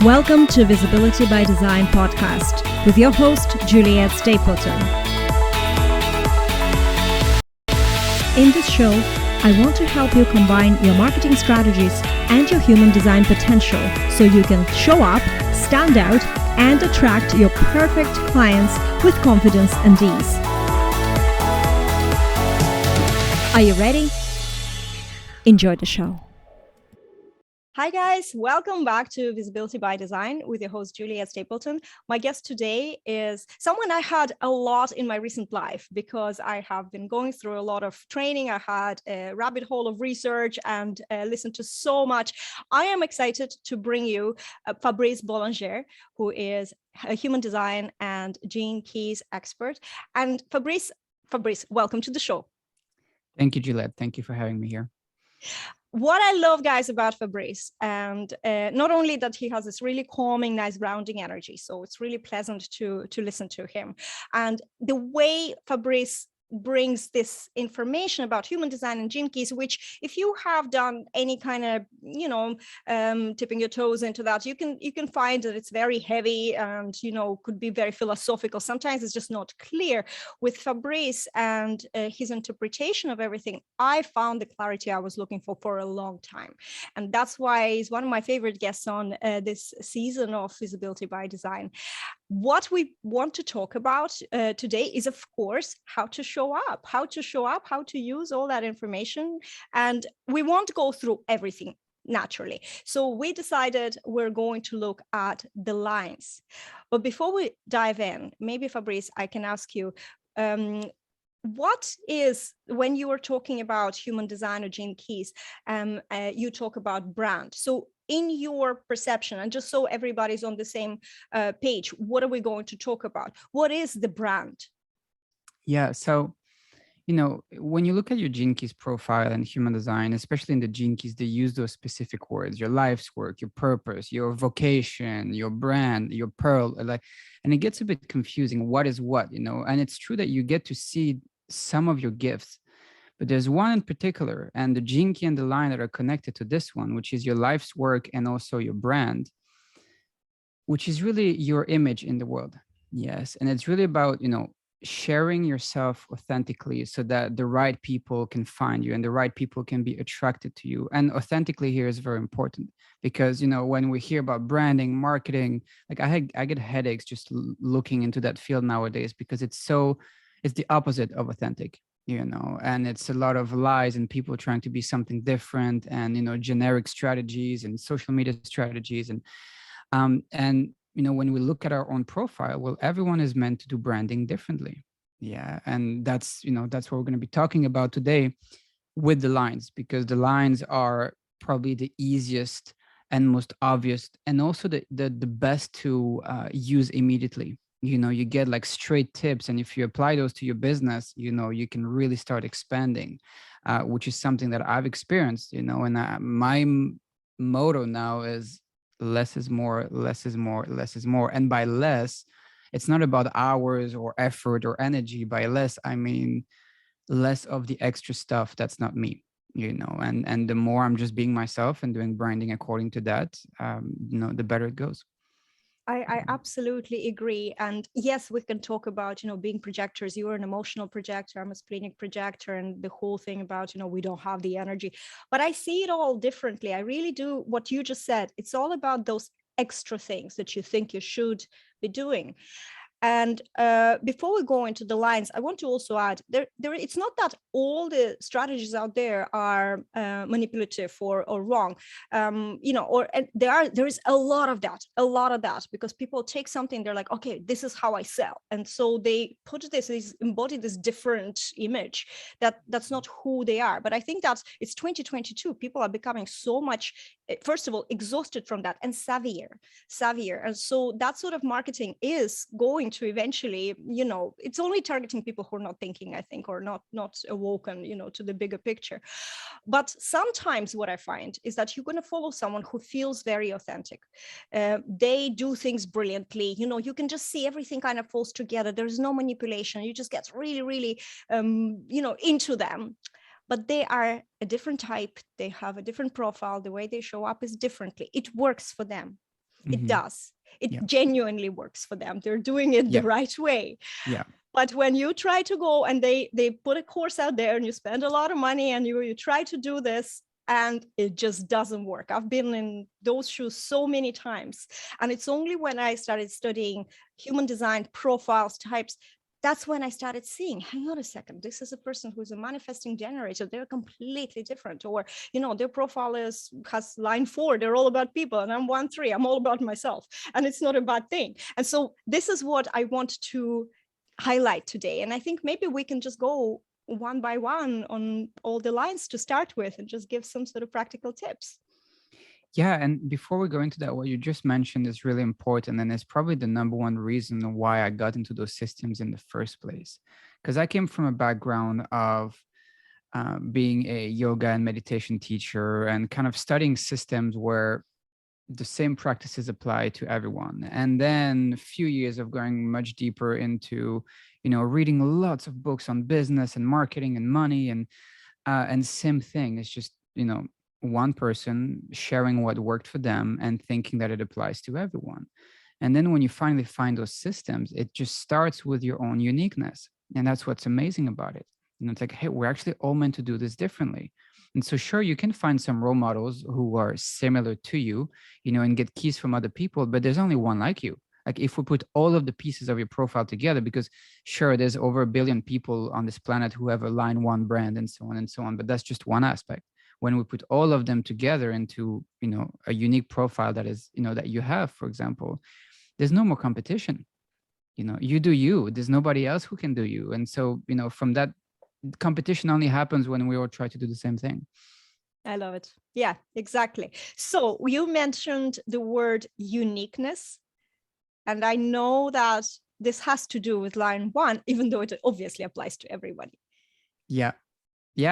Welcome to Visibility by Design podcast with your host, Juliette Stapleton. In this show, I want to help you combine your marketing strategies and your human design potential so you can show up, stand out, and attract your perfect clients with confidence and ease. Are you ready? Enjoy the show. Hi guys, welcome back to Visibility by Design with your host Juliette Stapleton. My guest today is someone I had a lot in my recent life because I have been going through a lot of training. I had a rabbit hole of research and listened to so much. I am excited to bring you Fabrice Boulanger, who is a human design and gene keys expert. And Fabrice, welcome to the show. Thank you, Juliette. Thank you for having me here. What I love, guys, about Fabrice, and not only that he has this really calming, nice grounding energy, so it's really pleasant to listen to him. And the way Fabrice brings this information about human design and gene keys, which if you have done any kind of, tipping your toes into that, you can find that it's very heavy and, could be very philosophical. Sometimes it's just not clear. With Fabrice and his interpretation of everything, I found the clarity I was looking for a long time. And that's why he's one of my favorite guests on this season of Visibility by Design. What we want to talk about today is, of course, how to show up, how to use all that information. And we won't go through everything naturally. So we decided we're going to look at the lines. But before we dive in, maybe Fabrice, I can ask you, what is, when you are talking about human design or gene keys, you talk about brand. So in your perception, and just so everybody's on the same page, what are we going to talk about? What is the brand? Yeah, so, when you look at your gene keys profile and human design, especially in the gene keys, they use those specific words: your life's work, your purpose, your vocation, your brand, your pearl, and it gets a bit confusing. What is what, and it's true that you get to see some of your gifts, but there's one in particular, and the gene key and the line that are connected to this one, which is your life's work and also your brand, which is really your image in the world. Yes. And it's really about, sharing yourself authentically so that the right people can find you and the right people can be attracted to you. And authentically here is very important because, when we hear about branding, marketing, like I get headaches just looking into that field nowadays because it's the opposite of authentic. And it's a lot of lies and people trying to be something different and, generic strategies and social media strategies. And when we look at our own profile, well, everyone is meant to do branding differently. Yeah. And that's what we're going to be talking about today with the lines, because the lines are probably the easiest and most obvious and also the best to use immediately. You get like straight tips, and if you apply those to your business, you can really start expanding, which is something that I've experienced, and my motto now is less is more, less is more, less is more. And by less, it's not about hours or effort or energy. By less, I mean less of the extra stuff that's not me, and the more I'm just being myself and doing branding according to that, the better it goes. I absolutely agree. And yes, we can talk about, being projectors. You're an emotional projector, I'm a splenic projector, and the whole thing about, we don't have the energy. But I see it all differently. I really do. What you just said, it's all about those extra things that you think you should be doing. And before we go into the lines, I want to also add there. It's not that all the strategies out there are manipulative or wrong, there is a lot of that, because people take something, they're like, okay, this is how I sell, and so they embody this different image that's not who they are. But I think that it's 2022. People are becoming so much, first of all, exhausted from that, and savvier, and so that sort of marketing is going to eventually, it's only targeting people who are not thinking, I think, or not awoken, to the bigger picture. But sometimes what I find is that you're going to follow someone who feels very authentic. They do things brilliantly. You can just see everything kind of falls together. There's no manipulation. You just get really, really, into them. But they are a different type. They have a different profile. The way they show up is differently. It works for them. It does. It Yeah. genuinely works for them. They're doing it the right way. Yeah. But when you try to go and they put a course out there and you spend a lot of money and you try to do this and it just doesn't work. I've been in those shoes so many times. And it's only when I started studying human design profiles, types, that's when I started seeing, hang on a second, this is a person who's a manifesting generator. They're completely different. Or, their profile has line 4. They're all about people. And I'm 1-3. I'm all about myself. And it's not a bad thing. And so this is what I want to highlight today. And I think maybe we can just go one by one on all the lines to start with and just give some sort of practical tips. Yeah, and before we go into that, what you just mentioned is really important, and it's probably the number one reason why I got into those systems in the first place. Because I came from a background of being a yoga and meditation teacher and kind of studying systems where the same practices apply to everyone. And then a few years of going much deeper into, reading lots of books on business and marketing and money and same thing. It's just, one person sharing what worked for them and thinking that it applies to everyone. And then when you finally find those systems, it just starts with your own uniqueness. And that's what's amazing about it. It's like, hey, we're actually all meant to do this differently. And so sure, you can find some role models who are similar to you, and get keys from other people, but there's only one like you. Like if we put all of the pieces of your profile together, because sure, there's over 1 billion people on this planet who have a line 1 brand and so on and so on, but that's just one aspect. When we put all of them together into, a unique profile that is, that you have, for example, there's no more competition. You do you, there's nobody else who can do you. And so, from that, competition only happens when we all try to do the same thing. I love it. Yeah, exactly. So you mentioned the word uniqueness, and I know that this has to do with line 1, even though it obviously applies to everybody. Yeah.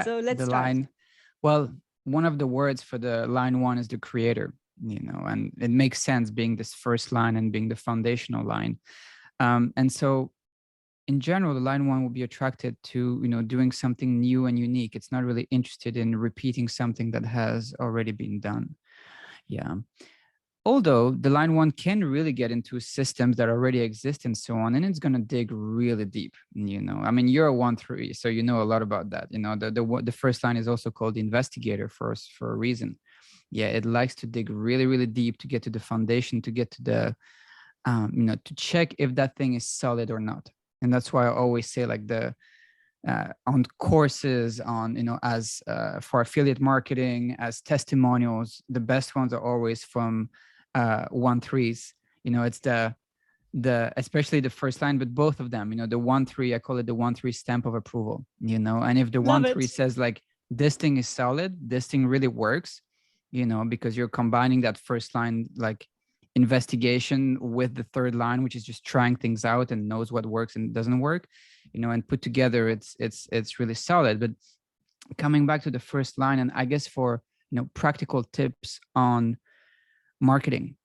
So let's start. Line, well, one of the words for the line 1 is the creator, and it makes sense being this first line and being the foundational line. And so in general, the line 1 will be attracted to, doing something new and unique. It's not really interested in repeating something that has already been done. Yeah. Although the line 1 can really get into systems that already exist and so on, and it's going to dig really deep. I mean, you're a 1-3, so you know a lot about that. The first line is also called the investigator for a reason. Yeah, it likes to dig really, really deep to get to the foundation, to get to the, to check if that thing is solid or not. And that's why I always say, like, on courses, on, as for affiliate marketing, as testimonials, the best ones are always from 1-3s. It's the especially the first line, but both of them, the 1-3, I call it the 1-3 stamp of approval, and if the 1-3 says, like, this thing is solid, this thing really works, because you're combining that first line, like, investigation with the third line, which is just trying things out and knows what works and doesn't work, and put together, it's really solid. But coming back to the first line, and I guess for practical tips on marketing,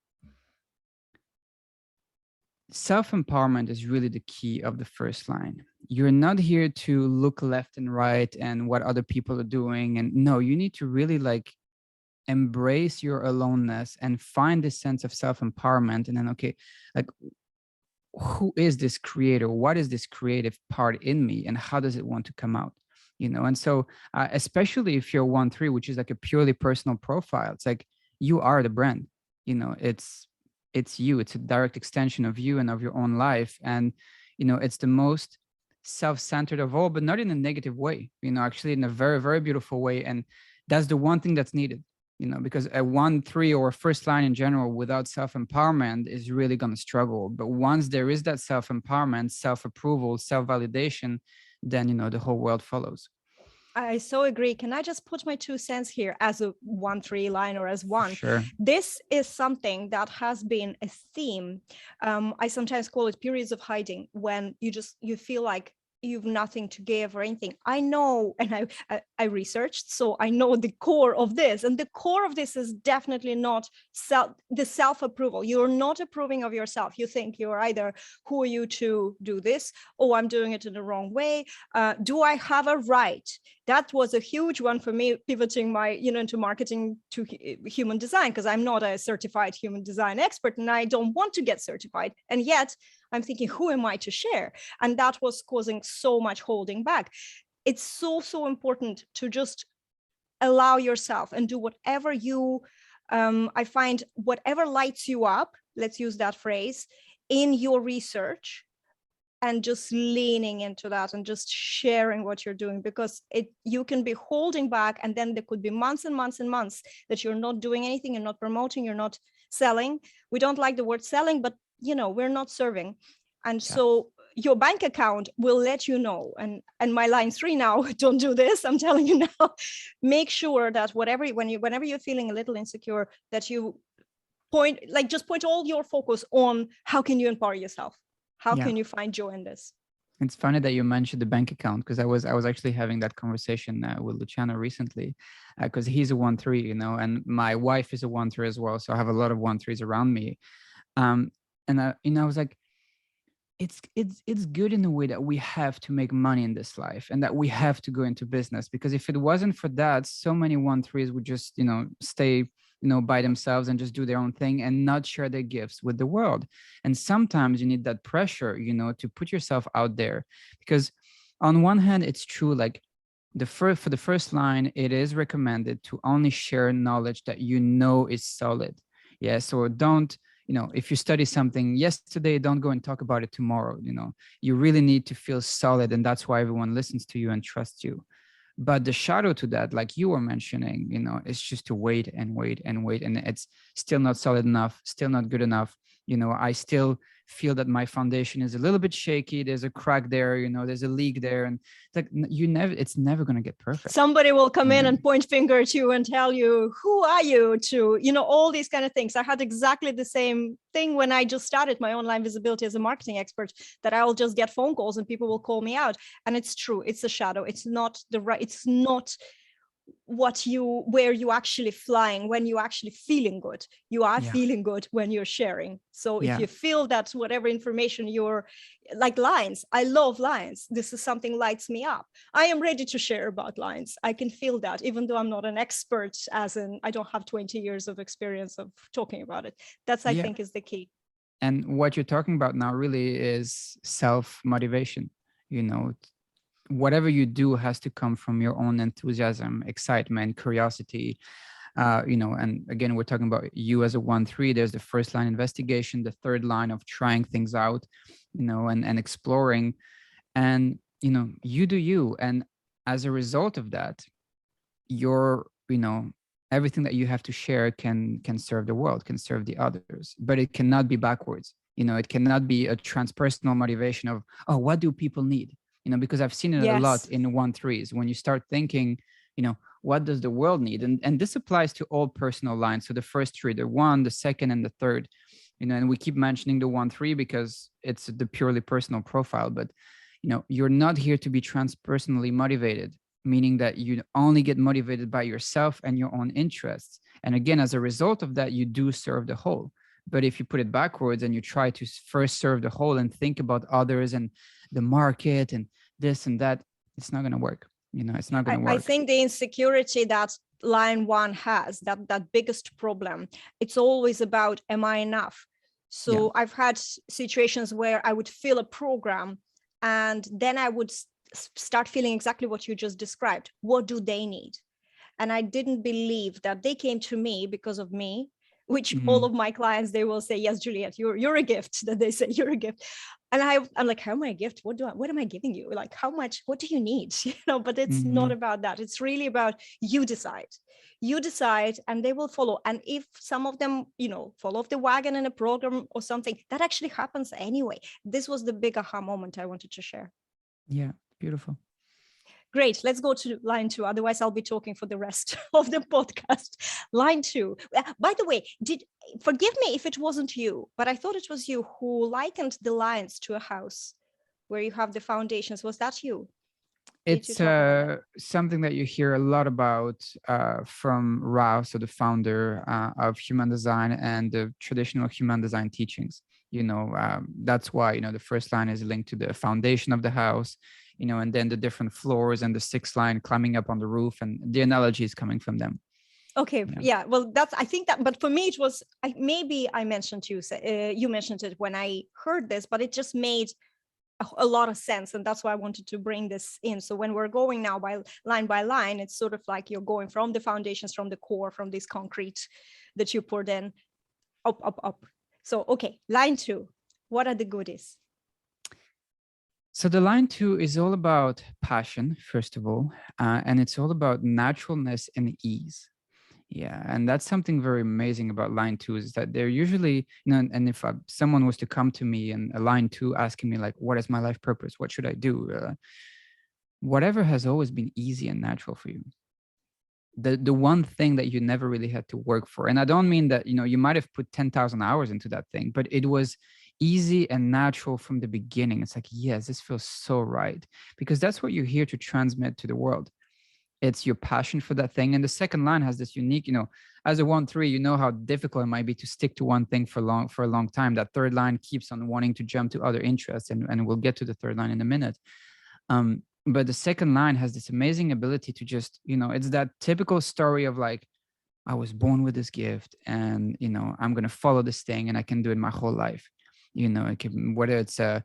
self-empowerment is really the key of the first line. You're not here to look left and right and what other people are doing, and no, you need to really, like, embrace your aloneness and find this sense of self-empowerment. And then, okay, like, who is this creator? What is this creative part in me? And how does it want to come out? And so especially if you're 1-3, which is like a purely personal profile, it's like you are the brand. It's you. It's a direct extension of you and of your own life. And, it's the most self-centered of all, but not in a negative way, actually in a very, very beautiful way. And that's the one thing that's needed. Because a 1-3 or a first line in general without self-empowerment is really going to struggle. But once there is that self-empowerment, self-approval, self-validation, then, the whole world follows. I so agree. Can I just put my 2 cents here as a 1-3 line or as 1? Sure. This is something that has been a theme. I sometimes call it periods of hiding, when you feel like you've nothing to give or anything. I know, and I researched, so I know the core of this. And the core of this is definitely not the self-approval. You're not approving of yourself. You think you're either, who are you to do this? Oh, I'm doing it in the wrong way. Do I have a right? That was a huge one for me, pivoting my, into marketing to human design, because I'm not a certified human design expert and I don't want to get certified. And yet I'm thinking, who am I to share? And that was causing so much holding back. It's so important to just allow yourself and do whatever you, I find whatever lights you up, let's use that phrase, in your research, and just leaning into that and just sharing what you're doing, because you can be holding back, and then there could be months and months and months that you're not doing anything, you're not promoting, you're not selling. We don't like the word selling, but we're not serving. And so your bank account will let you know. And my line 3 now, don't do this, I'm telling you now. Make sure that whenever you're feeling a little insecure, that you just point all your focus on how can you empower yourself. How can you find joy in this? It's funny that you mentioned the bank account, because I was actually having that conversation with Luciano recently, because he's a 1-3, and my wife is a 1-3 as well. So I have a lot of 1-3s around me. And I was like, it's good in a way that we have to make money in this life and that we have to go into business, because if it wasn't for that, so many 1-3s would just, stay by themselves and just do their own thing and not share their gifts with the world. And sometimes you need that pressure, to put yourself out there, because on one hand, it's true, like for the first line, it is recommended to only share knowledge that is solid. Yeah. So don't, if you study something yesterday, don't go and talk about it tomorrow. You really need to feel solid. And that's why everyone listens to you and trusts you. But the shadow to that, like you were mentioning, it's just to wait and wait and wait. And it's still not solid enough, still not good enough. I still feel that my foundation is a little bit shaky. There's a crack there, there's a leak there. And it's like, it's never going to get perfect. Somebody will come in and point finger at you and tell you, who are you to, all these kind of things. I had exactly the same thing when I just started my online visibility as a marketing expert, that I'll just get phone calls and people will call me out. And it's true. It's a shadow. It's not it's not where you actually flying when you actually feeling good. You are feeling good when you're sharing. So if you feel that whatever information you're like lines, I love lines. This is something lights me up. I am ready to share about lines. I can feel that, even though I'm not an expert, as in I don't have 20 years of experience of talking about it. That's I think is the key. And what you're talking about now really is self-motivation. Whatever you do has to come from your own enthusiasm, excitement, curiosity, and again, we're talking about you as a 1-3. There's the first line investigation, the third line of trying things out, and exploring, and, you do you. And as a result of that, your, everything that you have to share can serve the world, can serve the others, but it cannot be backwards. It cannot be a transpersonal motivation of, oh, what do people need? Because I've seen it a lot in 1-3s. When you start thinking, what does the world need? And this applies to all personal lines. So the first 3, the 1, the second, and the third, and we keep mentioning the 1-3 because it's the purely personal profile. But, you're not here to be transpersonally motivated, meaning that you only get motivated by yourself and your own interests. And again, as a result of that, you do serve the whole. But if you put it backwards and you try to first serve the whole and think about others and the market and this and that, it's not going to work. It's not going to work. I think the insecurity that line 1 has, that biggest problem, it's always about, am I enough? So I've had situations where I would fill a program and then I would start feeling exactly what you just described. What do they need? And I didn't believe that they came to me because of me, which all of my clients, they will say, yes, Juliette, you're a gift. That they say you're a gift. And I'm like, how am I a gift? What am I giving you? Like, how much, what do you need? But it's not about that. It's really about you decide, and they will follow. And if some of them, fall off the wagon in a program or something, that actually happens anyway. This was the big aha moment I wanted to share. Yeah. Beautiful. Great. Let's go to line 2. Otherwise, I'll be talking for the rest of the podcast. Line 2. By the way, forgive me if it wasn't you, but I thought it was you who likened the lines to a house. where you have the foundations. Was that you? Did you It's talk about that? something that you hear a lot about from Rao, so the founder of human design and the traditional human design teachings. That's why, the first line is linked to the foundation of the house, and then the different floors, and the sixth line climbing up on the roof, and the analogy is coming from them. Okay. Yeah. Well, I think that, but for me, it was, maybe I mentioned to you, you mentioned it when I heard this, but it just made a lot of sense. And that's why I wanted to bring this in. So when we're going now by line, it's sort of like you're going from the foundations, from the core, from this concrete that you poured in, up. So, okay, line 2, what are the goodies? So the line 2 is all about passion, first of all, and it's all about naturalness and ease. Yeah, and that's something very amazing about line 2 is that they're usually, and if someone was to come to me and a line 2 asking me like, what is my life purpose? What should I do? Whatever has always been easy and natural for you. The one thing that you never really had to work for. And I don't mean that, you might have put 10,000 hours into that thing, but it was easy and natural from the beginning. It's like, yes, this feels so right, because that's what you're here to transmit to the world. It's your passion for that thing. And the second line has this unique, as a 1-3, you know how difficult it might be to stick to one thing for a long time. That third line keeps on wanting to jump to other interests, and we'll get to the third line in a minute. But the second line has this amazing ability to just, it's that typical story of like, I was born with this gift, and I'm going to follow this thing, and I can do it my whole life. Whether it's a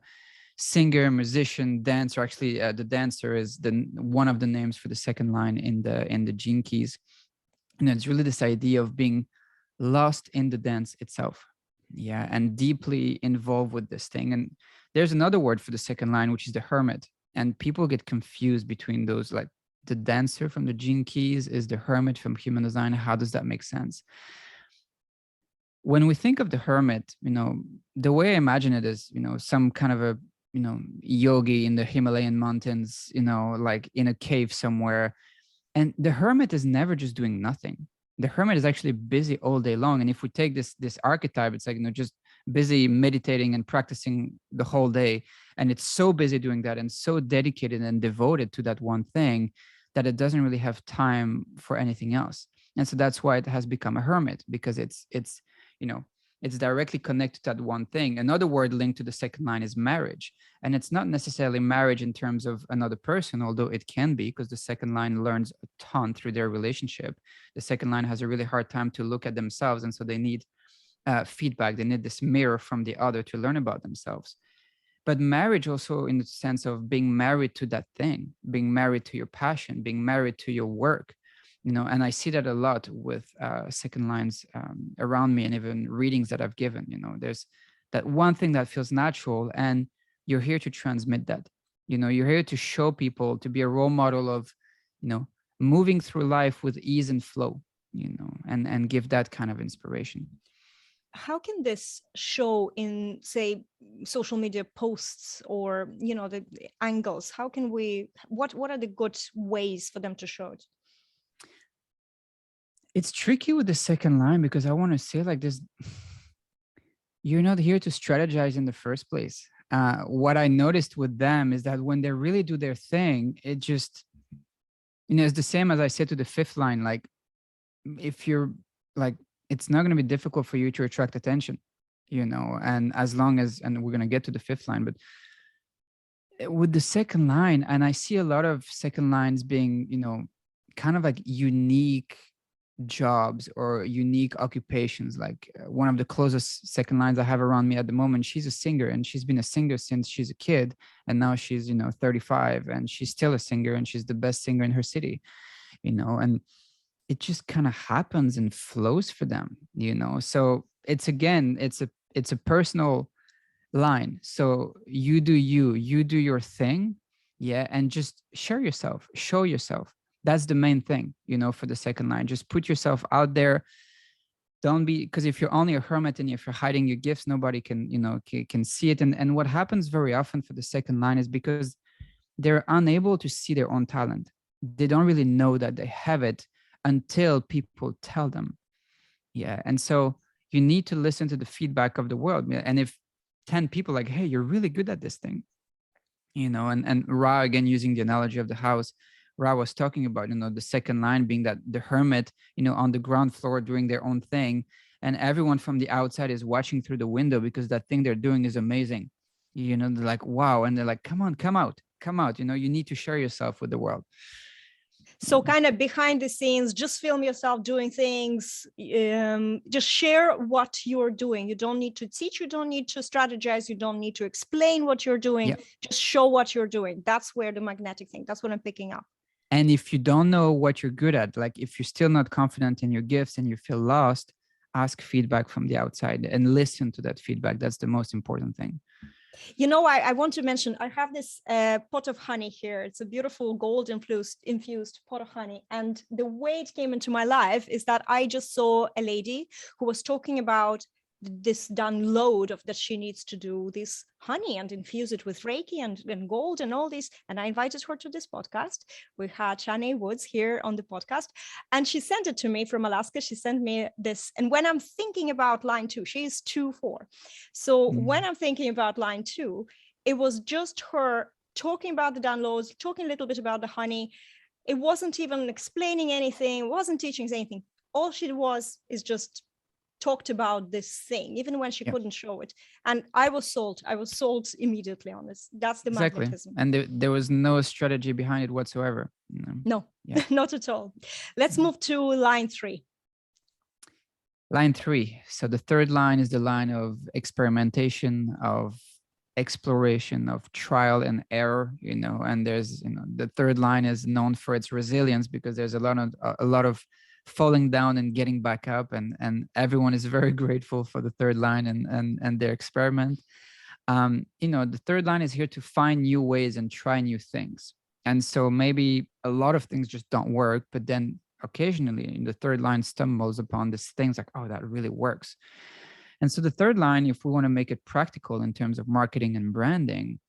singer, musician, dancer. Actually, the dancer is one of the names for the second line in the gene keys. And it's really this idea of being lost in the dance itself. Yeah, and deeply involved with this thing. And there's another word for the second line, which is the hermit. And people get confused between those, like the dancer from the gene keys is the hermit from human design. How does that make sense? When we think of the hermit, the way I imagine it is, some kind of a yogi in the Himalayan mountains, like in a cave somewhere. And the hermit is never just doing nothing. The hermit is actually busy all day long. And if we take this archetype, it's like, just busy meditating and practicing the whole day. And it's so busy doing that and so dedicated and devoted to that one thing that it doesn't really have time for anything else. And so that's why it has become a hermit, because it's directly connected to that one thing. Another word linked to the second line is marriage. And it's not necessarily marriage in terms of another person, although it can be, because the second line learns a ton through their relationship. The second line has a really hard time to look at themselves. And so they need feedback. They need this mirror from the other to learn about themselves. But marriage also in the sense of being married to that thing, being married to your passion, being married to your work. And I see that a lot with second lines around me, and even readings that I've given. There's that one thing that feels natural, and you're here to transmit that. You're here to show people, to be a role model of, moving through life with ease and flow, and give that kind of inspiration. How can this show in, say, social media posts or, the angles? How can what are the good ways for them to show it? It's tricky with the second line, because I want to say like this, you're not here to strategize in the first place. What I noticed with them is that when they really do their thing, it just, it's the same as I said to the fifth line. Like, if you're like, it's not going to be difficult for you to attract attention, and as long as, and we're going to get to the fifth line, but with the second line, and I see a lot of second lines being, kind of like unique jobs or unique occupations. Like one of the closest second lines I have around me at the moment, she's a singer, and she's been a singer since she's a kid, and now she's 35, and she's still a singer, and she's the best singer in her city, and it just kind of happens and flows for them, so it's a personal line. So you do your thing, yeah, and just share yourself, show yourself. That's the main thing, for the second line. Just put yourself out there. Don't be, because if you're only a hermit and if you're hiding your gifts, nobody can, can see it. And what happens very often for the second line is because they're unable to see their own talent. They don't really know that they have it until people tell them. Yeah. And so you need to listen to the feedback of the world. And if 10 people like, hey, you're really good at this thing, And Ra, again, using the analogy of the house, Ra was talking about, the second line being that the hermit, on the ground floor doing their own thing, and everyone from the outside is watching through the window because that thing they're doing is amazing. They're like, wow. And they're like, come on, come out, you need to share yourself with the world. So kind of behind the scenes, just film yourself doing things, just share what you're doing. You don't need to teach, you don't need to strategize, you don't need to explain what you're doing, just show what you're doing. That's where the magnetic thing, that's what I'm picking up. And if you don't know what you're good at, like if you're still not confident in your gifts and you feel lost, ask feedback from the outside and listen to that feedback. That's the most important thing. I want to mention, I have this pot of honey here. It's a beautiful gold infused pot of honey. And the way it came into my life is that I just saw a lady who was talking about this download of that she needs to do this honey and infuse it with Reiki and gold and all this. And I invited her to this podcast. We had Shanae Woods here on the podcast, and she sent it to me from Alaska. She sent me this. And when I'm thinking about line 2, she's 2-4. So when I'm thinking about line 2, it was just her talking about the downloads, talking a little bit about the honey. It wasn't even explaining anything, wasn't teaching anything. All she was is just talked about this thing, even when she couldn't show it. And I was sold immediately on this. That's the magnetism. And there was no strategy behind it whatsoever. No, not at all. Let's move to line 3. Line 3. So the third line is the line of experimentation, of exploration, of trial and error, and there's, the third line is known for its resilience because there's a lot of falling down and getting back up, and everyone is very grateful for the third line and their experiment. The third line is here to find new ways and try new things. And so maybe a lot of things just don't work, but then occasionally the third line stumbles upon these things like, oh, that really works. And so the third line, if we want to make it practical in terms of marketing and branding,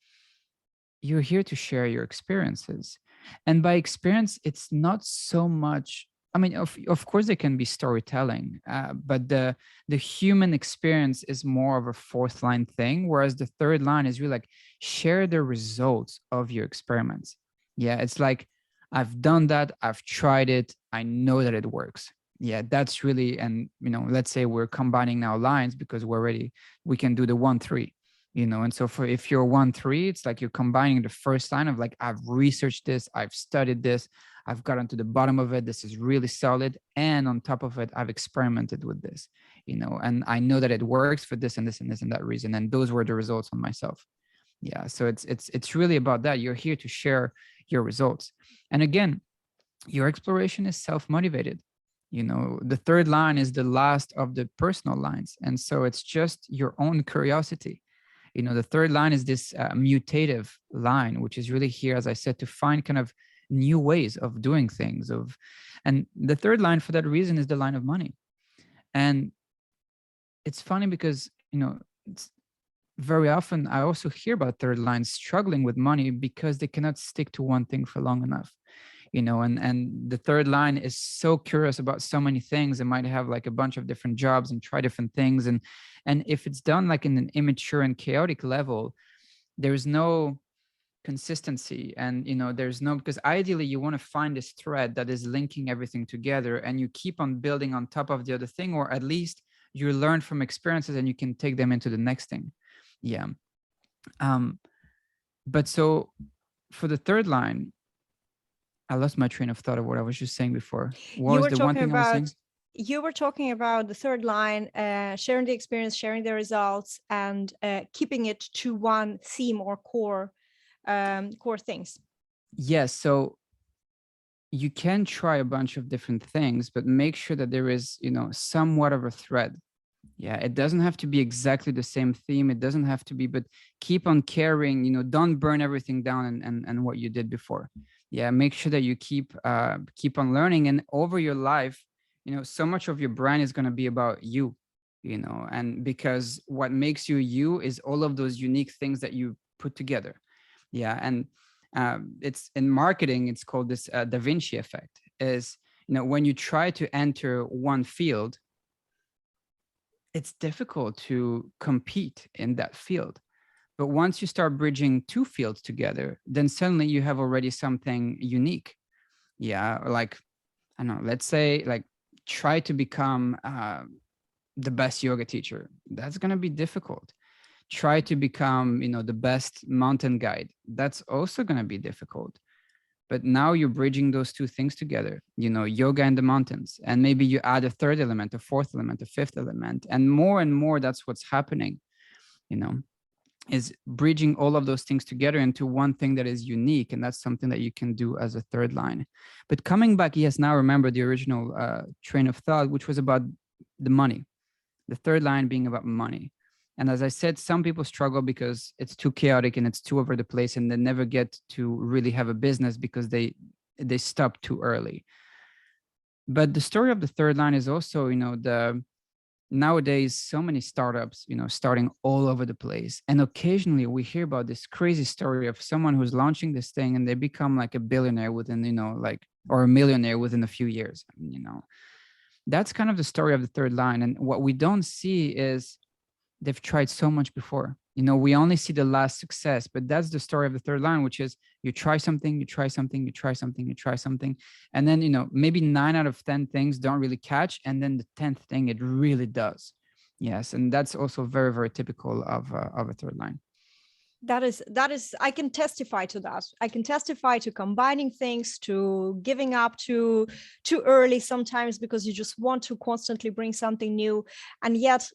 you're here to share your experiences. And by experience, it's not so much, of course, there can be storytelling, but the human experience is more of a fourth line thing, whereas the third line is really like, share the results of your experiments. Yeah, it's like, I've done that, I've tried it, I know that it works. Yeah, that's really, and let's say we're combining now lines because we can do the 1-3. And so if you're 1-3, it's like you're combining the first line of like, I've researched this, I've studied this, I've gotten to the bottom of it, this is really solid, and on top of it, I've experimented with this, and I know that it works for this and this and this and that reason, and those were the results on myself. Yeah, so it's really about that. You're here to share your results, and again, your exploration is self-motivated. The third line is the last of the personal lines, and so it's just your own curiosity. The third line is this mutative line, which is really here, as I said, to find kind of new ways of doing things. And the third line, for that reason, is the line of money. And it's funny because, it's very often I also hear about third lines struggling with money because they cannot stick to one thing for long enough. And the third line is so curious about so many things. They might have like a bunch of different jobs and try different things. And if it's done like in an immature and chaotic level, there's no consistency. And, there's no, because ideally you want to find this thread that is linking everything together, and you keep on building on top of the other thing, or at least you learn from experiences and you can take them into the next thing. Yeah. But so for the third line, I lost my train of thought of what I was just saying before. What was the one thing I was saying? You were talking about the third line, sharing the experience, sharing the results, and keeping it to one theme or core things. Yes. So you can try a bunch of different things, but make sure that there is, somewhat of a thread. Yeah, it doesn't have to be exactly the same theme. It doesn't have to be, but keep on carrying, don't burn everything down and what you did before. Yeah, make sure that you keep on learning, and over your life, so much of your brand is going to be about you, and because what makes you you is all of those unique things that you put together. Yeah, and it's in marketing, it's called this Da Vinci effect. Is when you try to enter one field, it's difficult to compete in that field. But once you start bridging two fields together, then suddenly you have already something unique. Yeah, like, I don't know, let's say like try to become the best yoga teacher. That's going to be difficult. Try to become, the best mountain guide. That's also going to be difficult. But now you're bridging those two things together, yoga and the mountains. And maybe you add a third element, a fourth element, a fifth element. And more, that's what's happening, is bridging all of those things together into one thing that is unique. And that's something that you can do as a third line. But coming back, yes, now remember the original train of thought, which was about the money, the third line being about money. And as I said, some people struggle because it's too chaotic and it's too over the place, and they never get to really have a business because they stop too early. But the story of the third line is also, nowadays, so many startups, starting all over the place. And occasionally we hear about this crazy story of someone who's launching this thing and they become like a billionaire within, or a millionaire within a few years, That's kind of the story of the third line. And what we don't see is they've tried so much before. We only see the last success, but that's the story of the third line, which is you try something, you try something, you try something, you try something. And then, maybe 9 out of 10 things don't really catch. And then the 10th thing, it really does. Yes. And that's also very, very typical of a third line. That is, I can testify to that. I can testify to combining things, to giving up too early sometimes because you just want to constantly bring something new. And yet,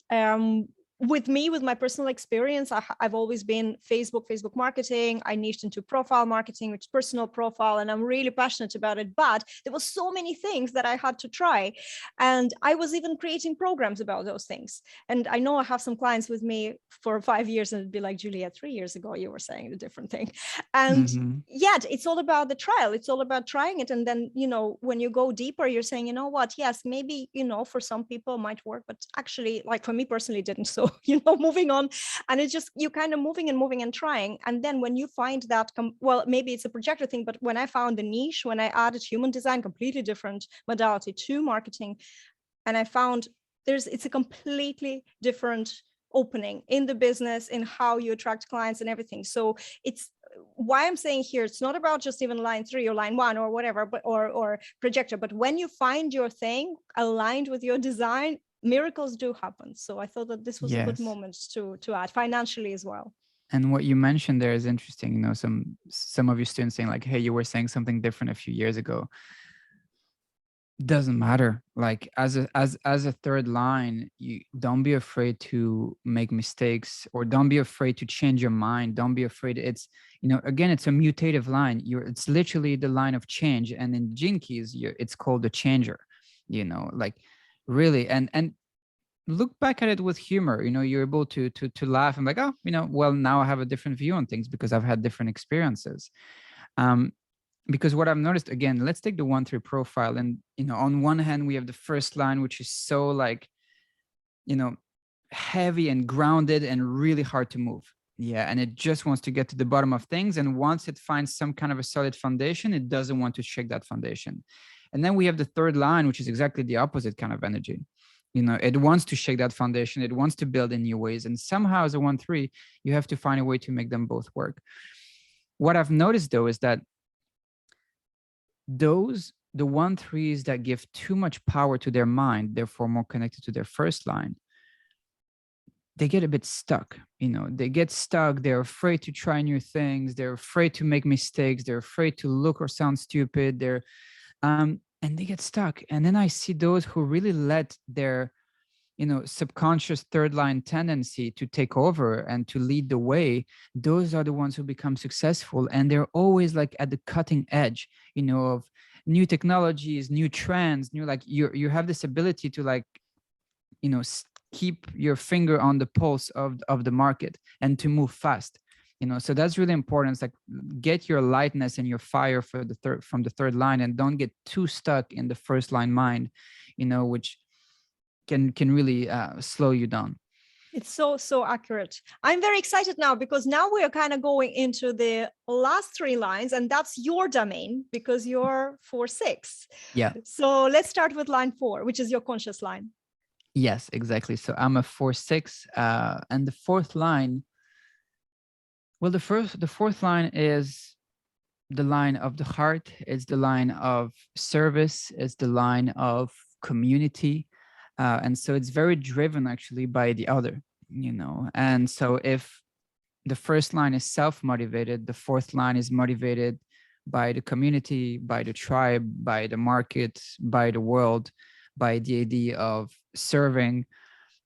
with my personal experience, I've always been Facebook marketing. I niched into profile marketing, which is personal profile, and I'm really passionate about it. But there were so many things that I had to try. And I was even creating programs about those things. And I know I have some clients with me for 5 years, and it'd be like, Juliette, 3 years ago, you were saying a different thing. And yet it's all about the trial. It's all about trying it. And then, when you go deeper, you're saying, you know what, yes, maybe, for some people it might work, but actually, like for me personally, it didn't. So moving on, and it's just you kind of moving and trying. And then when you find that, well, maybe it's a projector thing, but when I found the niche, when I added human design, completely different modality to marketing, and I found it's a completely different opening in the business, in how you attract clients and everything. So it's why I'm saying here, it's not about just even line 3 or line 1 or whatever, but or projector, but when you find your thing aligned with your design, miracles do happen. So I thought that this was a good moment to add financially as well. And what you mentioned there is interesting. Some of your students saying like, hey, you were saying something different a few years ago. Doesn't matter. Like as a third line, you don't be afraid to make mistakes, or don't be afraid to change your mind. Don't be afraid. It's, again, it's a mutative line. It's literally the line of change. And in Gene Keys, it's called the changer, like really. And look back at it with humor. You're able to laugh and like, oh, well, now I have a different view on things because I've had different experiences. Because what I've noticed, again, let's take the 1-3 profile. And, on one hand, we have the first line, which is so like, heavy and grounded and really hard to move. Yeah. And it just wants to get to the bottom of things. And once it finds some kind of a solid foundation, it doesn't want to shake that foundation. And then we have the third line, which is exactly the opposite kind of energy. It wants to shake that foundation. It wants to build in new ways. And somehow as a 1-3, you have to find a way to make them both work. What I've noticed though, is that the 1-3s that give too much power to their mind, therefore more connected to their first line, they get a bit stuck. They get stuck. They're afraid to try new things. They're afraid to make mistakes. They're afraid to look or sound stupid. And they get stuck. And then I see those who really let their, subconscious third line tendency to take over and to lead the way. Those are the ones who become successful. And they're always like at the cutting edge, of new technologies, new trends, like you have this ability to like, keep your finger on the pulse of the market and to move fast. So that's really important. It's like, get your lightness and your fire from the third line, and don't get too stuck in the first line mind, which can really slow you down. It's so accurate. I'm very excited now, because now we are kind of going into the last 3 lines, and that's your domain because you're 4-6. Yeah. So let's start with line 4, which is your conscious line. Yes, exactly. So I'm a 4-6, and the fourth line Well, the fourth line is the line of the heart. It's the line of service. It's the line of community. And so it's very driven actually by the other, And so if the first line is self-motivated, the fourth line is motivated by the community, by the tribe, by the market, by the world, by the idea of serving.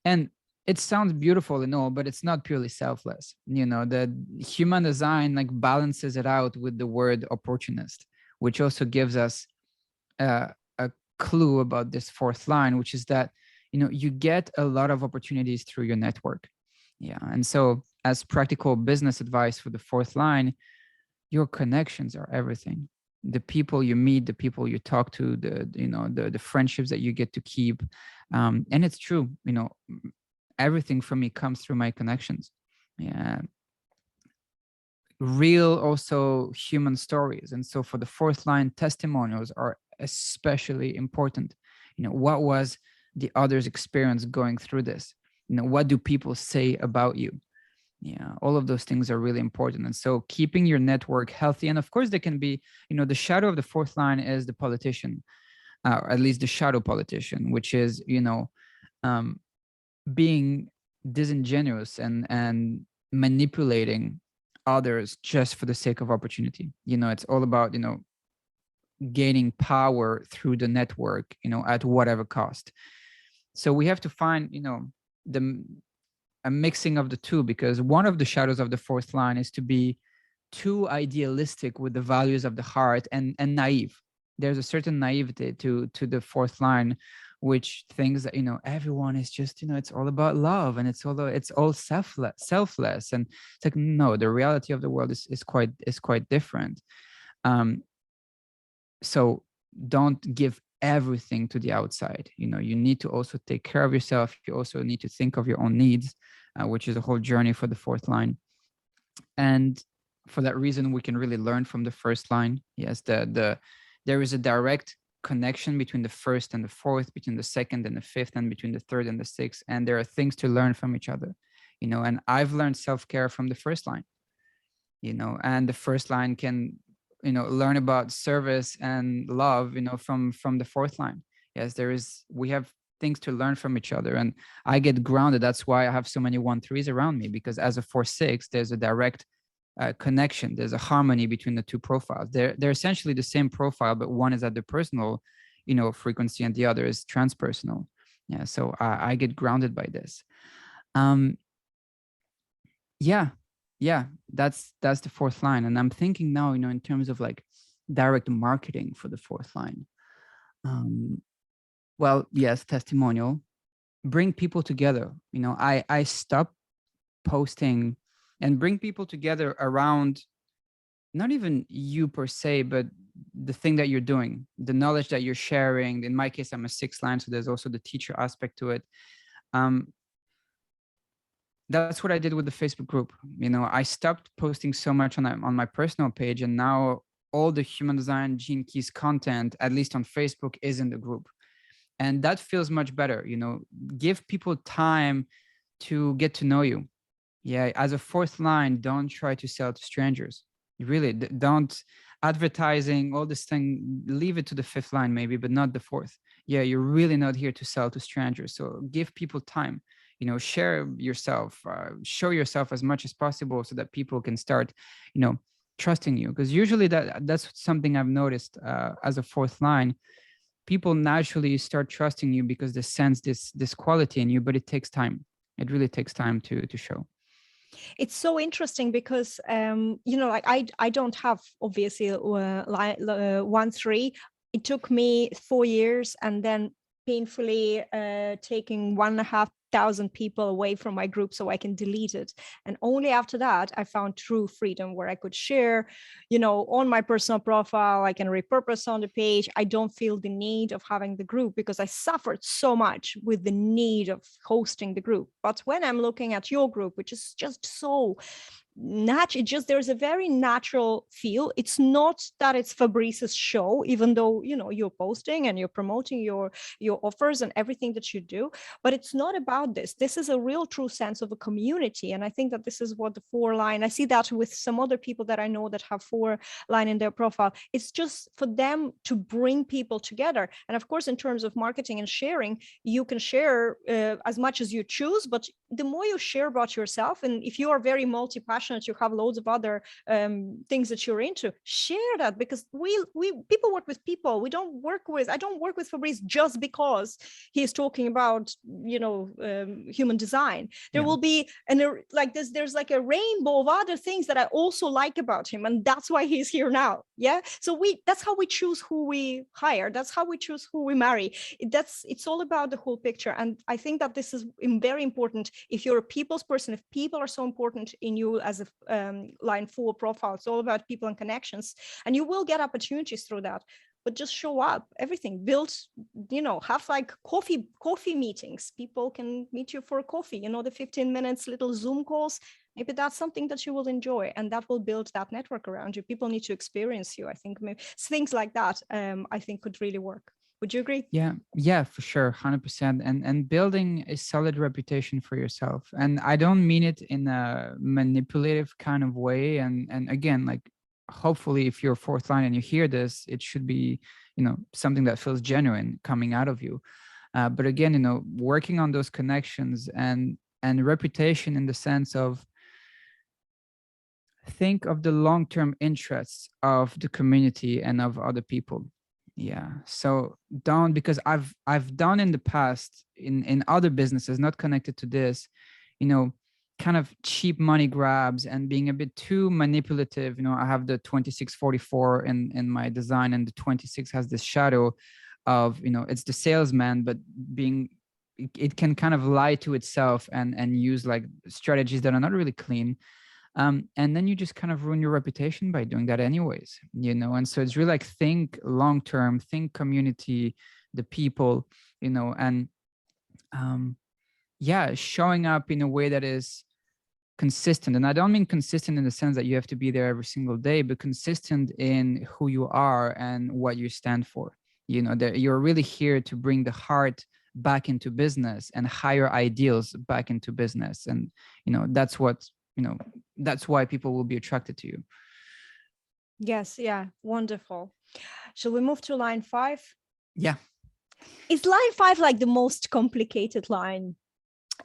And it sounds beautiful and all, but it's not purely selfless. The human design like balances it out with the word opportunist, which also gives us a clue about this fourth line, which is that, you get a lot of opportunities through your network. Yeah. And so as practical business advice for the fourth line, your connections are everything. The people you meet, the people you talk to, the friendships that you get to keep. And it's true, everything for me comes through my connections. Yeah. Real also human stories. And so for the fourth line, testimonials are especially important. What was the other's experience going through this? What do people say about you? Yeah, all of those things are really important. And so keeping your network healthy, and of course there can be, the shadow of the fourth line is the politician, or at least the shadow politician, which is, being disingenuous and manipulating others just for the sake of opportunity. It's all about, gaining power through the network, at whatever cost. So we have to find, a mixing of the two, because one of the shadows of the fourth line is to be too idealistic with the values of the heart and naive. There's a certain naivety to the fourth line, which thinks that, everyone is just, it's all about love, and it's all selfless. And it's like, no, the reality of the world is quite different. So don't give everything to the outside. You need to also take care of yourself. You also need to think of your own needs, which is a whole journey for the fourth line. And for that reason, we can really learn from the first line. Yes, there is a direct connection between the first and the fourth, between the second and the fifth, and between the third and the sixth. And there are things to learn from each other, and I've learned self-care from the first line, and the first line can, learn about service and love, from the fourth line. Yes, we have things to learn from each other, and I get grounded. That's why I have so many 1-3s around me, because as a 4-6, there's a direct connection. There's a harmony between the two profiles. They're essentially the same profile, but one is at the personal, frequency, and the other is transpersonal. Yeah, so I get grounded by this. Yeah, that's the fourth line. And I'm thinking now, in terms of like direct marketing for the fourth line. Well, yes, testimonial, bring people together. I stop posting and bring people together around not even you per se, but the thing that you're doing, the knowledge that you're sharing. In my case, I'm a 6th line, so there's also the teacher aspect to it. That's what I did with the Facebook group. I stopped posting so much on my personal page, and now all the human design Gene Keys content, at least on Facebook, is in the group. And that feels much better. Give people time to get to know you. Yeah, as a fourth line, don't try to sell to strangers. You really don't. Advertising, all this thing, leave it to the 5th line maybe, but not the 4th. Yeah, you're really not here to sell to strangers. So give people time. Share yourself, show yourself as much as possible, so that people can start, trusting you. Because usually that's something I've noticed as a 4th line. People naturally start trusting you because they sense this quality in you, but it takes time. It really takes time to show. It's so interesting because like I don't have obviously 1-3. It took me 4 years, and then painfully taking 1,500 people away from my group so I can delete it. And only after that, I found true freedom, where I could share, on my personal profile. I can repurpose on the page. I don't feel the need of having the group, because I suffered so much with the need of hosting the group. But when I'm looking at your group, which is just so there's a very natural feel. It's not that it's Fabrice's show, even though, you know, you're posting and you're promoting your offers and everything that you do, but it's not about this. This is a real true sense of a community. And I think that this is what the 4-line, I see that with some other people that I know that have 4-line in their profile. It's just for them to bring people together. And of course, in terms of marketing and sharing, you can share as much as you choose, but the more you share about yourself, and if you are very multi-passionate, you have loads of other things that you're into, share that, because we people work with people. I don't work with Fabrice just because he's talking about, you know, human design. There will be, and like there's like a rainbow of other things that I also like about him, and that's why he's here now. Yeah, so that's how we choose who we hire. That's how we choose who we marry. It's all about the whole picture. And I think that this is very important. If you're a people's person, if people are so important in you as a line 4 profile, it's all about people and connections, and you will get opportunities through that. But just show up, everything built, you know, have like coffee meetings. People can meet you for a coffee, you know, the 15 minutes little Zoom calls. Maybe that's something that you will enjoy, and that will build that network around you. People need to experience you. I think maybe things like that, I think could really work. Would you agree? Yeah, for sure, 100%. And building a solid reputation for yourself. And I don't mean it in a manipulative kind of way. And again, like, hopefully if you're 4th-line and you hear this, it should be, you know, something that feels genuine coming out of you. But again, you know, working on those connections and reputation in the sense of, think of the long-term interests of the community and of other people. Yeah, so don't, because I've done in the past in other businesses not connected to this, you know, kind of cheap money grabs and being a bit too manipulative. You know, I have the 2644 in my design, and the 26 has this shadow of, you know, it's the salesman, but being, it can kind of lie to itself and use like strategies that are not really clean. And then you just kind of ruin your reputation by doing that anyways, you know. And so it's really like, think long term, think community, the people, you know, and yeah, showing up in a way that is consistent. And I don't mean consistent in the sense that you have to be there every single day, but consistent in who you are and what you stand for. You know, that you're really here to bring the heart back into business and higher ideals back into business. And, you know, that's what, you know, that's why people will be attracted to you. Yes. Yeah. Wonderful. Shall we move to line 5? Yeah. Is line 5 like the most complicated line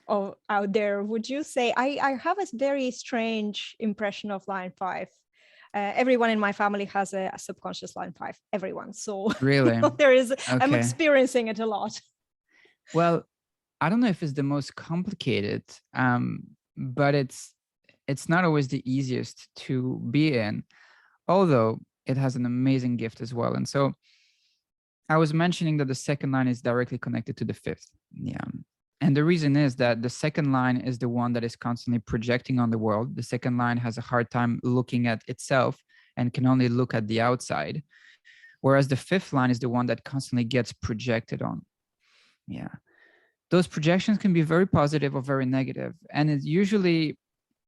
out there, would you say? I have a very strange impression of line 5. Everyone in my family has a subconscious line 5. Everyone. So really, you know, there is. okay. I'm experiencing it a lot. Well, I don't know if it's the most complicated, but it's not always the easiest to be in, although it has an amazing gift as well. And so I was mentioning that the second line is directly connected to the 5th. Yeah. And the reason is that the second line is the one that is constantly projecting on the world. The second line has a hard time looking at itself and can only look at the outside. Whereas the 5th line is the one that constantly gets projected on. Yeah. Those projections can be very positive or very negative. And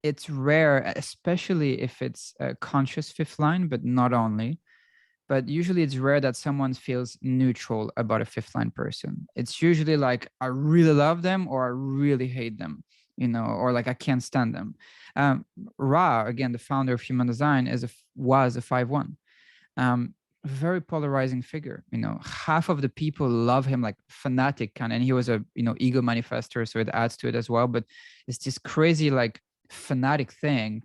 it's rare, especially if it's a conscious 5th line, but not only. But usually it's rare that someone feels neutral about a 5th line person. It's usually like, I really love them or I really hate them, you know, or like I can't stand them. Ra, again, the founder of Human Design, was a 5-1. Very polarizing figure, you know. Half of the people love him, like fanatic kind, and he was a, you know, ego manifester, so it adds to it as well. But it's this crazy like fanatic thing.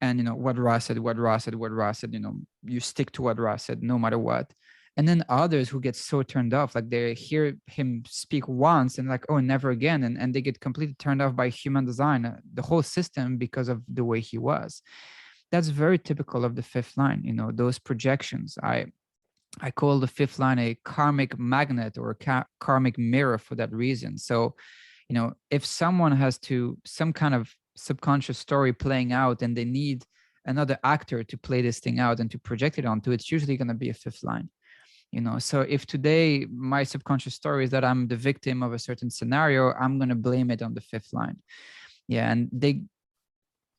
And, you know, what Ra said, you know, you stick to what Ra said no matter what. And then others who get so turned off, like they hear him speak once and like, oh, never again. And they get completely turned off by Human Design, the whole system, because of the way he was. That's very typical of the 5th line, you know, those projections. I call the 5th line a karmic magnet or a karmic mirror for that reason. So, you know, if someone has some kind of subconscious story playing out and they need another actor to play this thing out and to project it onto, it's usually going to be a 5th line, you know. So if today my subconscious story is that I'm the victim of a certain scenario, I'm going to blame it on the 5th line. Yeah. And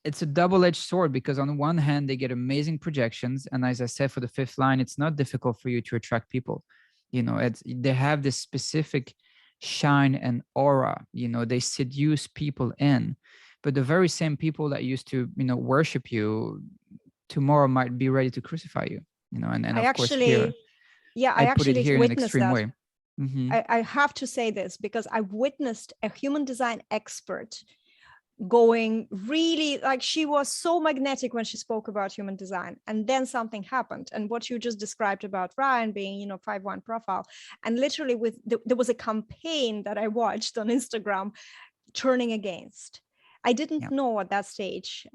it's a double-edged sword, because on one hand they get amazing projections, and as I said, for the fifth line, it's not difficult for you to attract people. They have this specific shine and aura. They seduce people in, but the very same people that used to worship you tomorrow might be ready to crucify you. And I of course here actually, yeah, I I put it actually here in an witnessed extreme that. way. Mm-hmm. I have to say this because I witnessed a human design expert going really, like, she was so magnetic when she spoke about human design, and then something happened, and what you just described about Ryan being 5-1 profile, and literally there was a campaign that I watched on Instagram turning against. I didn't know at that stage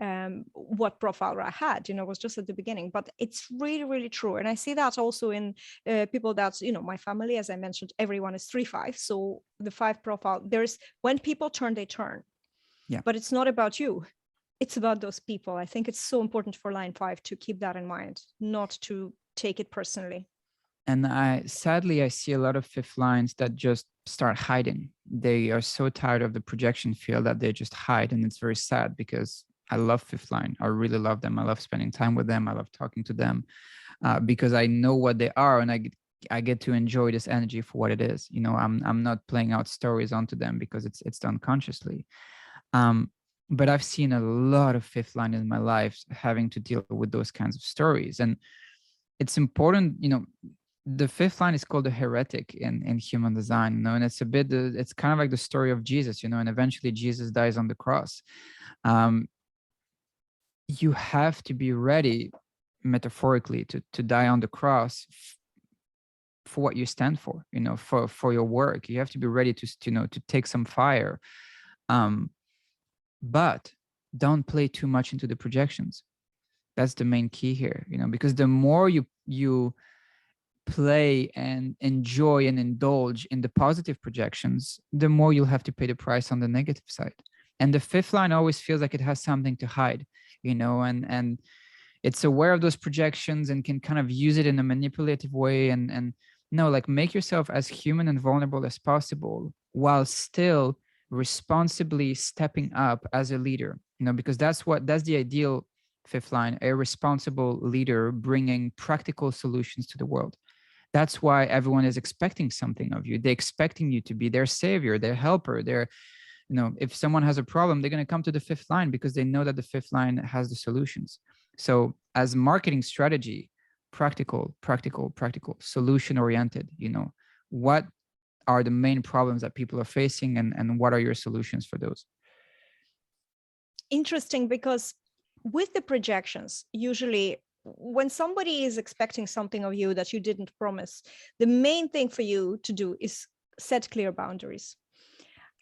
what profile I had, it was just at the beginning, but it's really, really true. And I see that also in people that's, my family, as I mentioned, everyone is 3-5. So the 5 profile, when people turn, they turn. Yeah. But it's not about you. It's about those people. I think it's so important for line 5 to keep that in mind, not to take it personally. And sadly, I see a lot of fifth lines that just start hiding. They are so tired of the projection field that they just hide. And it's very sad, because I love fifth line. I really love them. I love spending time with them. I love talking to them because I know what they are, and I get to enjoy this energy for what it is. I'm not playing out stories onto them because it's done consciously. But I've seen a lot of fifth line in my life having to deal with those kinds of stories. And it's important, the fifth line is called the heretic in human design, and it's it's kind of like the story of Jesus, and eventually Jesus dies on the cross. You have to be ready, metaphorically, to die on the cross for what you stand for, for your work. You have to be ready to take some fire. But don't play too much into the projections. That's the main key here, because the more you play and enjoy and indulge in the positive projections, the more you'll have to pay the price on the negative side. And the fifth line always feels like it has something to hide, and it's aware of those projections and can kind of use it in a manipulative way. And no, like, make yourself as human and vulnerable as possible while still responsibly stepping up as a leader, because that's the ideal fifth line, a responsible leader bringing practical solutions to the world. That's why everyone is expecting something of you. They're expecting you to be their savior, their helper. If someone has a problem, they're going to come to the fifth line because they know that the fifth line has the solutions. So as marketing strategy, practical, solution oriented, what are the main problems that people are facing, and what are your solutions for those? Interesting, because with the projections, usually when somebody is expecting something of you that you didn't promise, the main thing for you to do is set clear boundaries.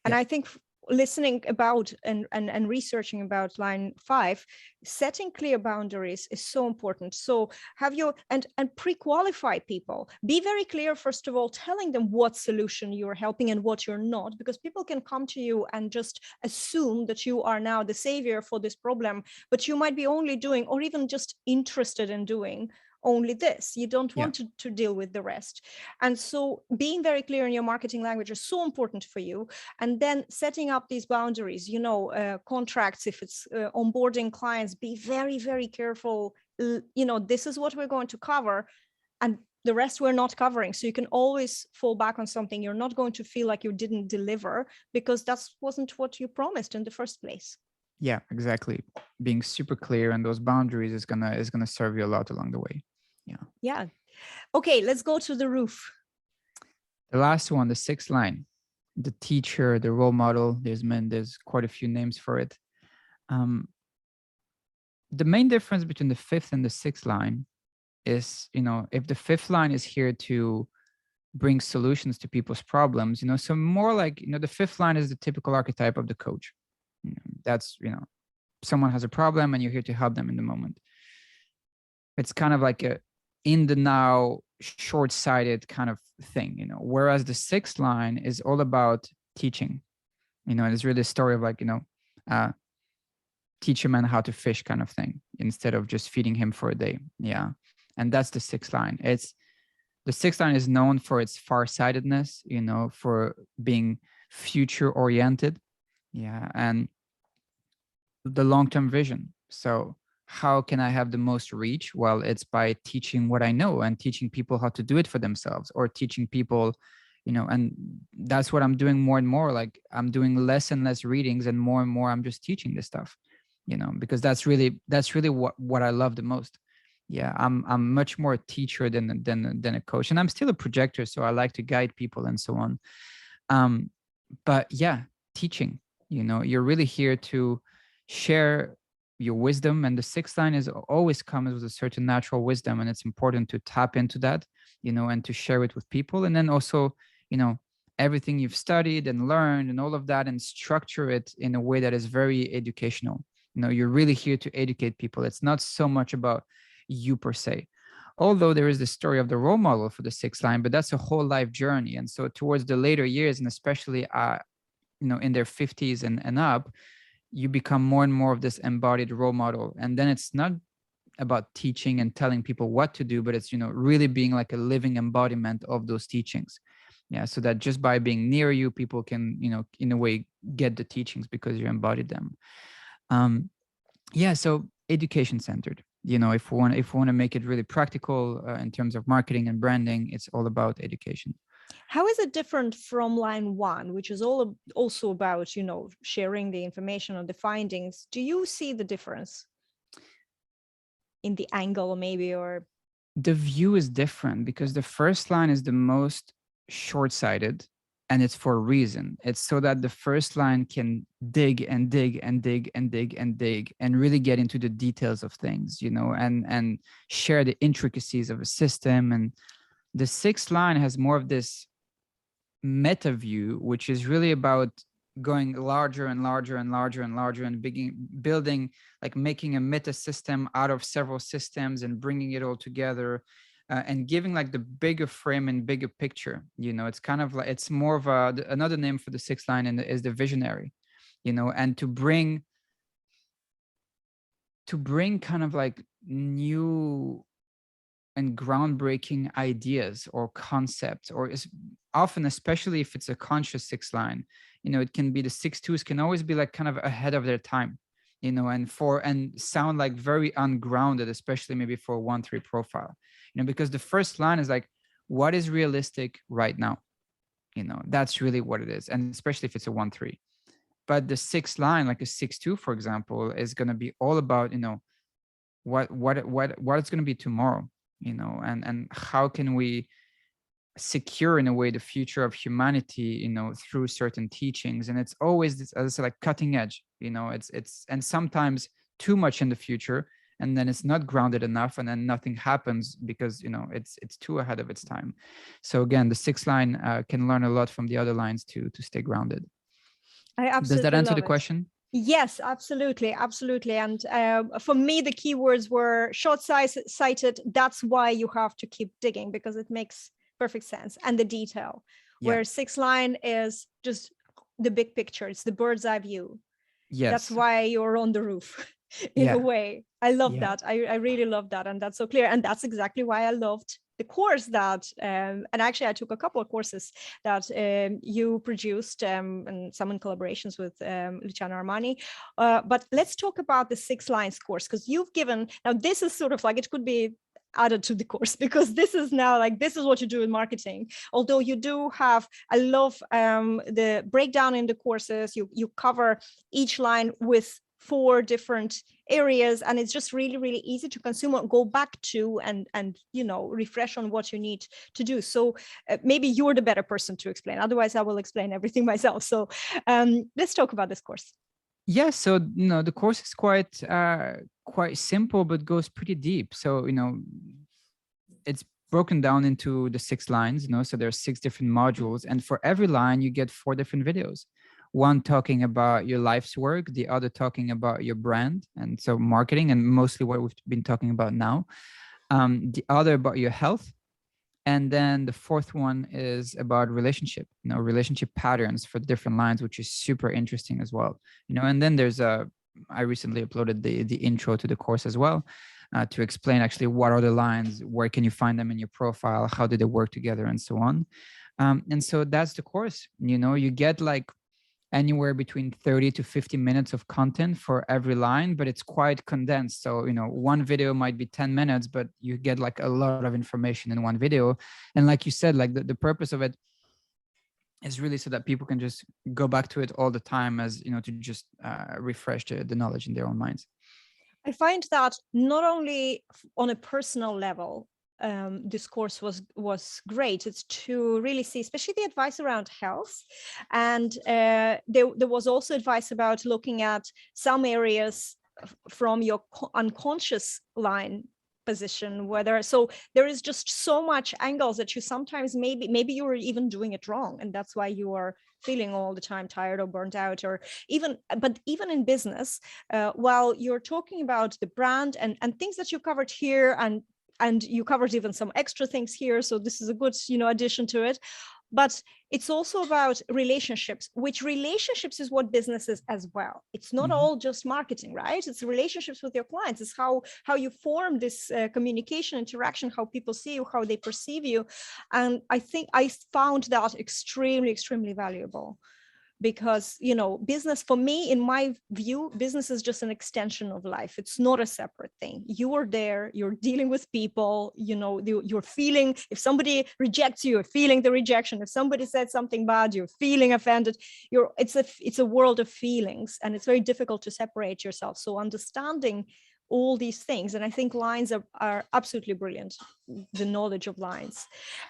And I think listening about and researching about line 5, setting clear boundaries is so important. So have you and pre-qualify people. Be very clear, first of all, telling them what solution you're helping and what you're not, because people can come to you and just assume that you are now the savior for this problem, but you might be only doing, or even just interested in doing, only this. You don't want to deal with the rest. And so being very clear in your marketing language is so important for you. And then setting up these boundaries, contracts, if it's onboarding clients, be very, very careful. This is what we're going to cover, and the rest we're not covering. So you can always fall back on something. You're not going to feel like you didn't deliver because that wasn't what you promised in the first place. Yeah, exactly. Being super clear on those boundaries is gonna serve you a lot along the way. Yeah. Okay, let's go to the roof. The last one, the sixth line, the teacher, the role model. There's quite a few names for it. The main difference between the fifth and the sixth line is, if the fifth line is here to bring solutions to people's problems, so more like, the fifth line is the typical archetype of the coach. That's, someone has a problem and you're here to help them in the moment. It's kind of like a in the now, short-sighted kind of thing, whereas the sixth line is all about teaching. It's really a story of like, teach a man how to fish kind of thing, instead of just feeding him for a day. Yeah. And that's the sixth line. The sixth line is known for its farsightedness, for being future oriented. Yeah. And the long-term vision. So how can I have the most reach? Well, it's by teaching what I know and teaching people how to do it for themselves, or teaching people, and that's what I'm doing more and more. Like, I'm doing less and less readings, and more I'm just teaching this stuff, because that's really what I love the most. Yeah, I'm much more a teacher than a coach, and I'm still a projector, so I like to guide people and so on. But yeah, teaching, you're really here to share your wisdom, and the sixth line is always comes with a certain natural wisdom, and it's important to tap into that, and to share it with people. And then also, everything you've studied and learned and all of that, and structure it in a way that is very educational. You're really here to educate people. It's not so much about you per se, although there is the story of the role model for the sixth line, but that's a whole life journey. And so towards the later years, and especially in their 50s and up, you become more and more of this embodied role model. And then it's not about teaching and telling people what to do, but it's really being like a living embodiment of those teachings. Yeah, so that just by being near you, people can in a way get the teachings because you embodied them. Yeah, so education centered. If we want to make it really practical in terms of marketing and branding, it's all about education. How is it different from line 1, which is also about, sharing the information on the findings? Do you see the difference in the angle maybe, or? The view is different because the first line is the most short-sighted, and it's for a reason. It's so that the first line can dig and dig and dig and dig and dig and really get into the details of things, and share the intricacies of a system. And the sixth line has more of this meta view, which is really about going larger and larger and larger and larger, and building, like making a meta system out of several systems and bringing it all together, and giving like the bigger frame and bigger picture. It's kind of like, it's more of another name for the sixth line is the visionary, and to bring kind of like new and groundbreaking ideas or concepts, or is often, especially if it's a conscious sixth line, it can be the 6-2s can always be like kind of ahead of their time, and sound like very ungrounded, especially maybe for a 1-3 profile, because the first line is like, what is realistic right now? That's really what it is. And especially if it's a 1-3, but the sixth line, like a 6-2, for example, is going to be all about, what it's going to be tomorrow, and how can we secure in a way the future of humanity, through certain teachings. And it's always this, as I said, like cutting edge, it's and sometimes too much in the future, and then it's not grounded enough, and then nothing happens because it's too ahead of its time. So again, the sixth line can learn a lot from the other lines to stay grounded. Does that answer the question? Yes, absolutely. And for me, the keywords were short-sighted. That's why you have to keep digging, because it makes perfect sense. And the detail, where sixth line is just the big picture. It's the bird's eye view. Yes. That's why you're on the roof in a way. I love that. I really love that. And that's so clear. And that's exactly why I loved the course that, and actually I took a couple of courses that you produced, and some in collaborations with Luciano Armani. But let's talk about the 6 lines course, because you've given, now this is sort of like, it could be added to the course, because this is now like, this is what you do in marketing. Although you do have, I love the breakdown in the courses, you cover each line with 4 different areas, and it's just really, really easy to consume or go back to and refresh on what you need to do. So maybe you're the better person to explain, otherwise I will explain everything myself. So let's talk about this course. Yeah, so the course is quite simple, but goes pretty deep. So it's broken down into the 6 lines, so there are 6 different modules, and for every line you get 4 different videos. One talking about your life's work, the other talking about your brand, and so marketing, and mostly what we've been talking about now. The other about your health, and then the 4th one is about relationship, relationship patterns for different lines, which is super interesting as well. And then there's I recently uploaded the intro to the course as well, to explain actually what are the lines, where can you find them in your profile, how do they work together, and so on. And so that's the course. You get like anywhere between 30 to 50 minutes of content for every line, but it's quite condensed. So, one video might be 10 minutes, but you get like a lot of information in one video. And like you said, like the purpose of it is really so that people can just go back to it all the time, as to just refresh the knowledge in their own minds. I find that not only on a personal level, this course was great. It's to really see, especially the advice around health, and there was also advice about looking at some areas from your unconscious line position, so there is just so much angles that you sometimes maybe you were even doing it wrong, and that's why you are feeling all the time tired or burnt out, or even in business, while you're talking about the brand and things that you covered here, and you covered even some extra things here, so this is a good addition to it. But it's also about relationships, which relationships is what business is as well. It's not all just marketing, right? It's relationships with your clients. It's how you form this communication, interaction, how people see you, how they perceive you. And I think I found that extremely, extremely valuable. Because business, for me, in my view, business is just an extension of life. It's not a separate thing. You are there, you're dealing with people, you're feeling, if somebody rejects you, you're feeling the rejection. If somebody said something bad, you're feeling offended. It's a world of feelings, and it's very difficult to separate yourself. So understanding all these things, and I think lines are absolutely brilliant, the knowledge of lines.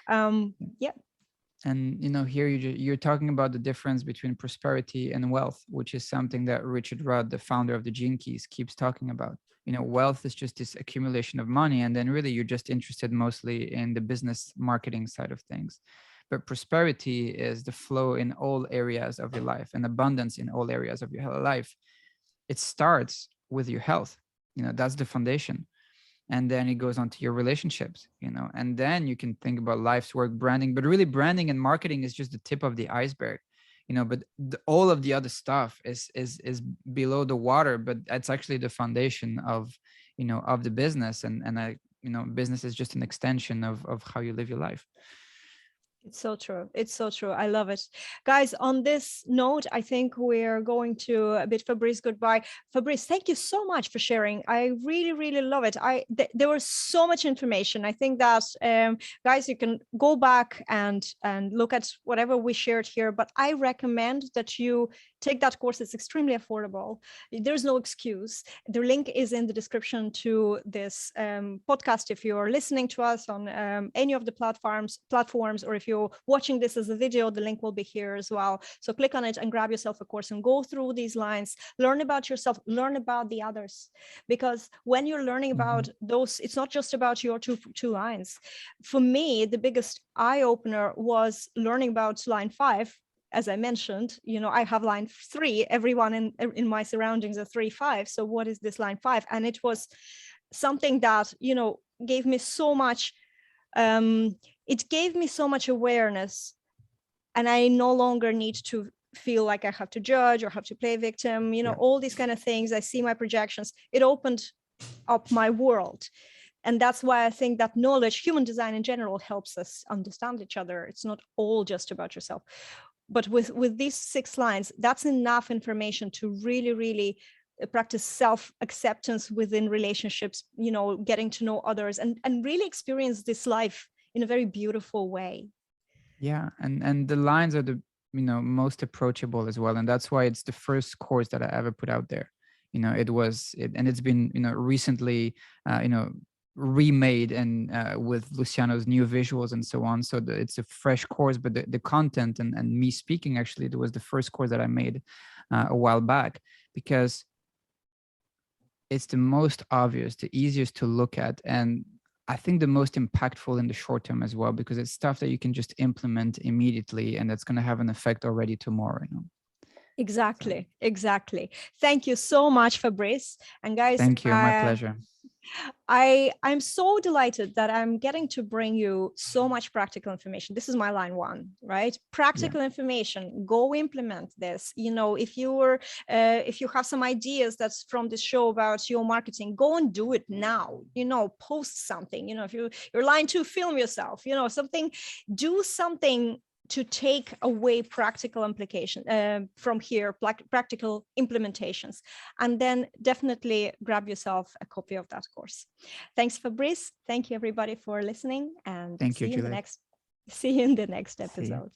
Yeah. And here you're talking about the difference between prosperity and wealth, which is something that Richard Rudd, the founder of the Gene Keys, keeps talking about. Wealth is just this accumulation of money, and then really you're just interested mostly in the business marketing side of things. But prosperity is the flow in all areas of your life, and abundance in all areas of your life. It starts with your health. That's the foundation. And then it goes on to your relationships, and then you can think about life's work, branding. But really, branding and marketing is just the tip of the iceberg, but all of the other stuff is below the water, but that's actually the foundation of the business. And business is just an extension of how you live your life. It's so true. It's so true. I love it. Guys, on this note, I think we're going to bid Fabrice goodbye. Fabrice, thank you so much for sharing. I really, really love it. There was so much information. I think that, guys, you can go back and look at whatever we shared here, but I recommend that you take that course. It's extremely affordable. There's no excuse. The link is in the description to this podcast. If you're listening to us on any of the platforms, or if you're watching this as a video, the link will be here as well. So click on it and grab yourself a course and go through these lines, learn about yourself, learn about the others. Because when you're learning about those, it's not just about your two lines. For me, the biggest eye opener was learning about line 5. As I mentioned, I have line 3. Everyone in my surroundings are 3-5. So what is this line 5? And it was something that, gave me so much. It gave me so much awareness, and I no longer need to feel like I have to judge or have to play victim. All these kind of things. I see my projections. It opened up my world. And that's why I think that knowledge, human design in general, helps us understand each other. It's not all just about yourself. But with these 6 lines, that's enough information to really, really practice self-acceptance within relationships, getting to know others, and really experience this life in a very beautiful way. Yeah, and the lines are the most approachable as well, and that's why it's the first course that I ever put out there. And it's been recently remade and with Luciano's new visuals and so on. So it's a fresh course, but the content and me speaking, actually, it was the first course that I made a while back, because it's the most obvious, the easiest to look at, and I think the most impactful in the short term as well, because it's stuff that you can just implement immediately, and that's going to have an effect already tomorrow. Exactly. Thank you so much, Fabrice. And guys, thank you. My pleasure. I'm so delighted that I'm getting to bring you so much practical information. This is my line 1, right? Practical information. Go implement this. If you have some ideas that's from this show about your marketing, go and do it now. Post something. If you're line 2, film yourself. Do something to take away practical implication from here, practical implementations, and then definitely grab yourself a copy of that course. Thanks, Fabrice. Thank you, everybody, for listening, and Thank you, Juliette. see you in the next episode.